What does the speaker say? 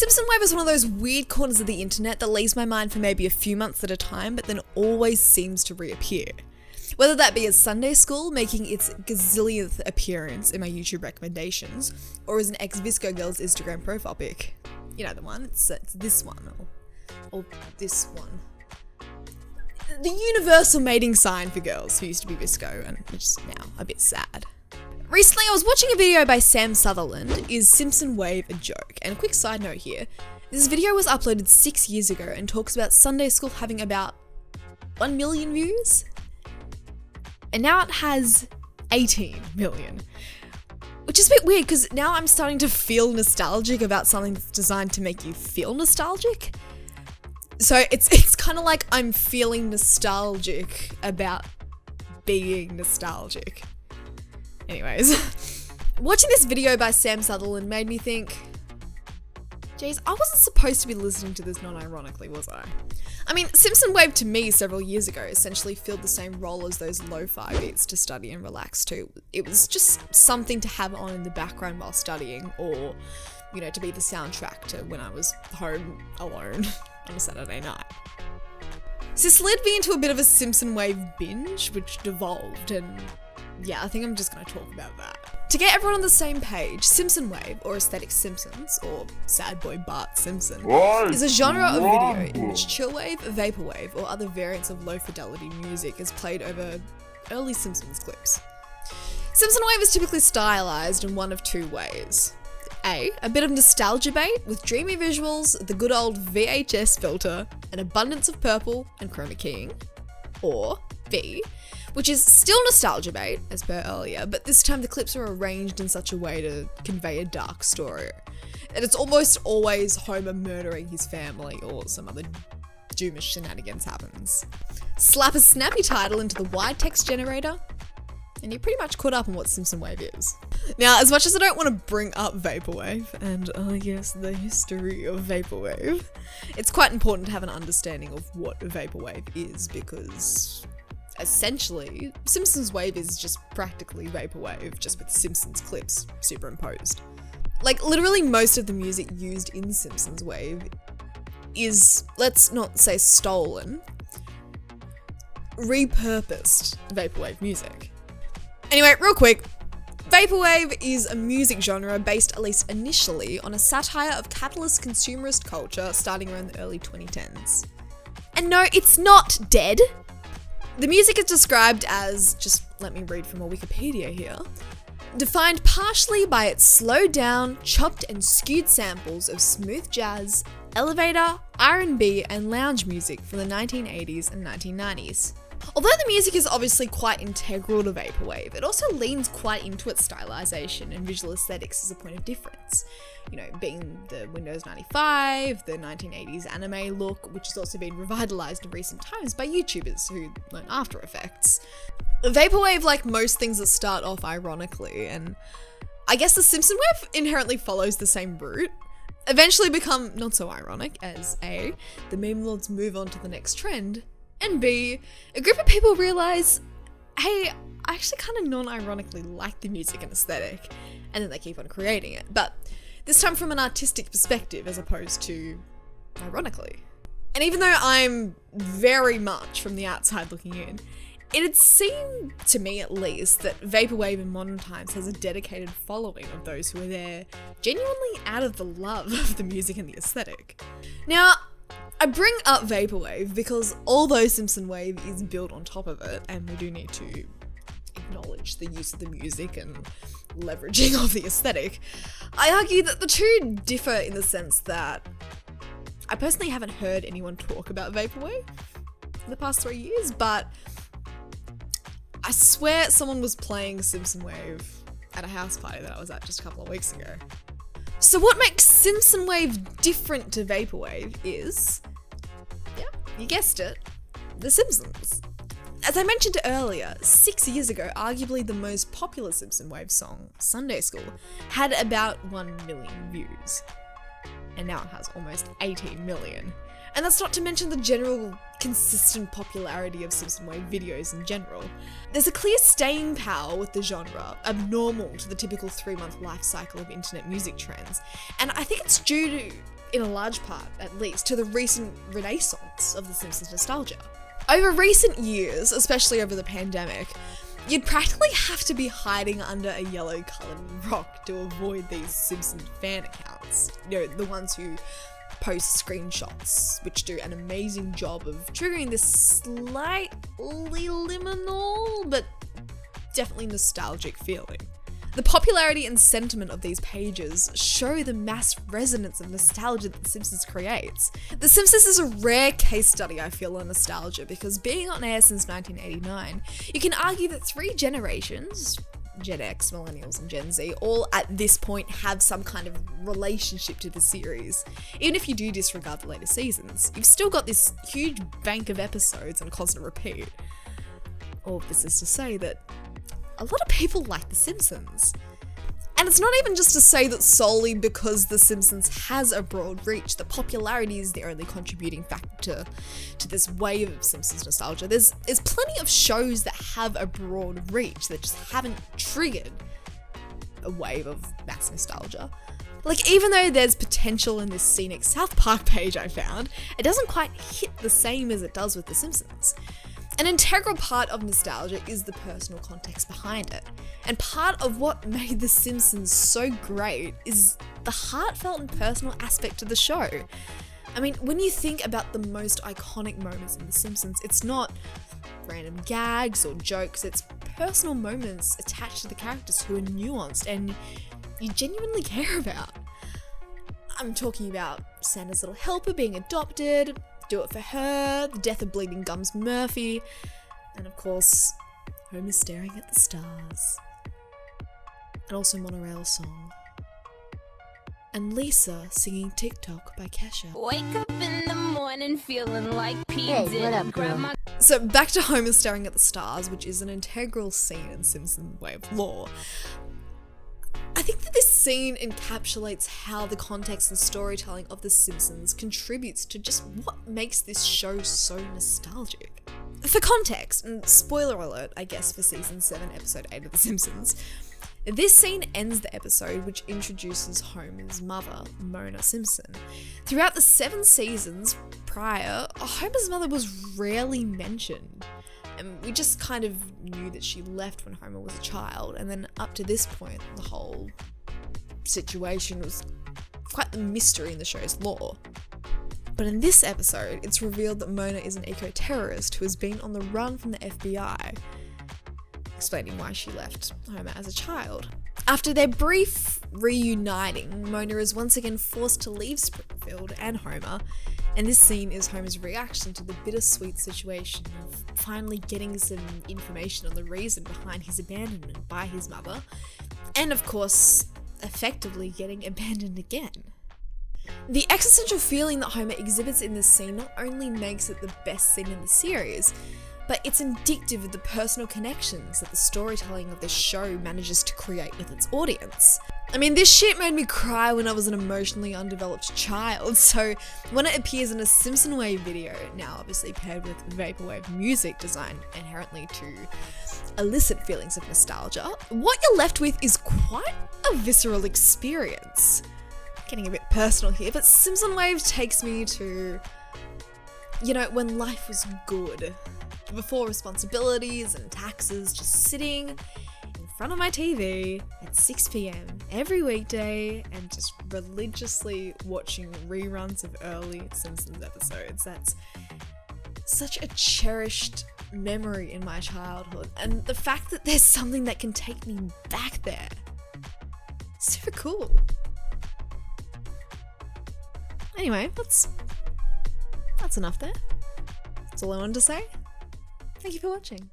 SIMPSONWAVE is one of those weird corners of the internet that leaves my mind for maybe a few months at a time, but then always seems to reappear. Whether that be as Sunday School making its gazillionth appearance in my YouTube recommendations, or as an ex-Visco girl's Instagram profile pic. You know the one, it's this one, or this one. The universal mating sign for girls who used to be Visco and which is now a bit sad. Recently I was watching a video by Sam Sutherland, Is SIMPSONWAVE a Joke? And a quick side note here, this video was uploaded 6 years ago and talks about Sunday School having about 1 million views. And now it has 18 million. Which is a bit weird because now I'm starting to feel nostalgic about something that's designed to make you feel nostalgic. So it's kind of like I'm feeling nostalgic about being nostalgic. Anyways, watching this video by Sam Sutherland made me think, geez, I wasn't supposed to be listening to this non-ironically, was I? I mean, SIMPSONWAVE to me several years ago essentially filled the same role as those lo-fi beats to study and relax to. It was just something to have on in the background while studying, or, you know, to be the soundtrack to when I was home alone on a Saturday night. So this led me into a bit of a SIMPSONWAVE binge, which devolved, and yeah, I think I'm just going to talk about that. To get everyone on the same page, SIMPSONWAVE, or Aesthetic Simpsons, or Sad Boy Bart Simpson, is a genre of video in which chillwave, vaporwave, or other variants of low-fidelity music is played over early Simpsons clips. SIMPSONWAVE is typically stylized in one of two ways. A bit of nostalgia bait with dreamy visuals, the good old VHS filter, an abundance of purple and chroma keying. Or B, which is still nostalgia bait, as per earlier, but this time the clips are arranged in such a way to convey a dark story. And it's almost always Homer murdering his family or some other doomish shenanigans happens. Slap a snappy title into the wide text generator, and you're pretty much caught up on what SIMPSONWAVE is. Now, as much as I don't want to bring up vaporwave, and I guess the history of vaporwave, it's quite important to have an understanding of what vaporwave is, because essentially, Simpsons Wave is just practically vaporwave, just with Simpsons clips superimposed. Like, literally most of the music used in Simpsons Wave is, let's not say stolen, repurposed vaporwave music. Anyway, real quick, vaporwave is a music genre based, at least initially, on a satire of capitalist consumerist culture starting around the early 2010s. And no, it's not dead. The music is described as, just let me read from a Wikipedia here, defined partially by its slowed down, chopped and skewed samples of smooth jazz, elevator, R&B and lounge music from the 1980s and 1990s. Although the music is obviously quite integral to vaporwave, it also leans quite into its stylization and visual aesthetics as a point of difference. You know, being the Windows 95, the 1980s anime look, which has also been revitalized in recent times by YouTubers who learn After Effects. Vaporwave, like most things that start off ironically, and I guess the SIMPSONWAVE inherently follows the same route, eventually become not so ironic as A, the meme lords move on to the next trend, and B, a group of people realize, hey, I actually kind of non-ironically like the music and aesthetic, and then they keep on creating it, but this time from an artistic perspective as opposed to ironically. And even though I'm very much from the outside looking in, it'd seem, to me at least, that vaporwave in modern times has a dedicated following of those who are there genuinely out of the love of the music and the aesthetic. Now, I bring up vaporwave because although SIMPSONWAVE is built on top of it, and we do need to acknowledge the use of the music and leveraging of the aesthetic, I argue that the two differ in the sense that I personally haven't heard anyone talk about vaporwave in the past 3 years, but I swear someone was playing SIMPSONWAVE at a house party that I was at just a couple of weeks ago. So what makes SIMPSONWAVE different to vaporwave is, yeah, you guessed it, The Simpsons. As I mentioned earlier, 6 years ago, arguably the most popular SIMPSONWAVE song, Sunday School, had about 1 million views. And now it has almost 18 million. And that's not to mention the general consistent popularity of SIMPSONWAVE videos in general. There's a clear staying power with the genre, abnormal to the typical 3-month life cycle of internet music trends, and I think it's due to in a large part at least, to the recent renaissance of The Simpsons nostalgia. Over recent years, especially over the pandemic, you'd practically have to be hiding under a yellow-coloured rock to avoid these Simpsons fan accounts. You know, the ones who post screenshots, which do an amazing job of triggering this slightly liminal, but definitely nostalgic feeling. The popularity and sentiment of these pages show the mass resonance of nostalgia that The Simpsons creates. The Simpsons is a rare case study, I feel, on nostalgia, because being on air since 1989, you can argue that 3 generations, Gen X, Millennials, and Gen Z, all at this point have some kind of relationship to the series. Even if you do disregard the later seasons, you've still got this huge bank of episodes on constant repeat. All of this is to say that a lot of people like The Simpsons. And it's not even just to say that solely because The Simpsons has a broad reach, that popularity is the only contributing factor to this wave of Simpsons nostalgia. There's plenty of shows that have a broad reach that just haven't triggered a wave of mass nostalgia. Like, even though there's potential in this scenic South Park page I found, it doesn't quite hit the same as it does with The Simpsons. An integral part of nostalgia is the personal context behind it. And part of what made The Simpsons so great is the heartfelt and personal aspect of the show. I mean, when you think about the most iconic moments in The Simpsons, it's not random gags or jokes, it's personal moments attached to the characters who are nuanced and you genuinely care about. I'm talking about Santa's little helper being adopted, Do It For Her, the death of Bleeding Gums Murphy, and of course, Homer staring at the stars. And also Monorail Song. And Lisa singing TikTok by Kesha. Wake up in the morning feeling like pizza. So back to Homer staring at the stars, which is an integral scene in simpsonwave lore. I think that this scene encapsulates how the context and storytelling of The Simpsons contributes to just what makes this show so nostalgic. For context, and spoiler alert, I guess, for season 7, episode 8 of The Simpsons, this scene ends the episode, which introduces Homer's mother, Mona Simpson. Throughout the 7 seasons prior, Homer's mother was rarely mentioned. And we just kind of knew that she left when Homer was a child, and then up to this point, the whole situation was quite the mystery in the show's lore. But in this episode, it's revealed that Mona is an eco-terrorist who has been on the run from the FBI, explaining why she left Homer as a child. After their brief reuniting, Mona is once again forced to leave Springfield and Homer, and this scene is Homer's reaction to the bittersweet situation of finally getting some information on the reason behind his abandonment by his mother, and of course, effectively getting abandoned again. The existential feeling that Homer exhibits in this scene not only makes it the best scene in the series, but it's indicative of the personal connections that the storytelling of this show manages to create with its audience. I mean, this shit made me cry when I was an emotionally undeveloped child, so when it appears in a simpsonwave video, now obviously paired with vaporwave music designed inherently to elicit feelings of nostalgia, what you're left with is quite a visceral experience. Getting a bit personal here, but simpsonwave takes me to, you know, when life was good. Before responsibilities and taxes, just sitting in front of my TV at 6 p.m. every weekday and just religiously watching reruns of early Simpsons episodes. That's such a cherished memory in my childhood, and the fact that there's something that can take me back there, super cool. Anyway, that's enough there. That's all I wanted to say. Thank you for watching.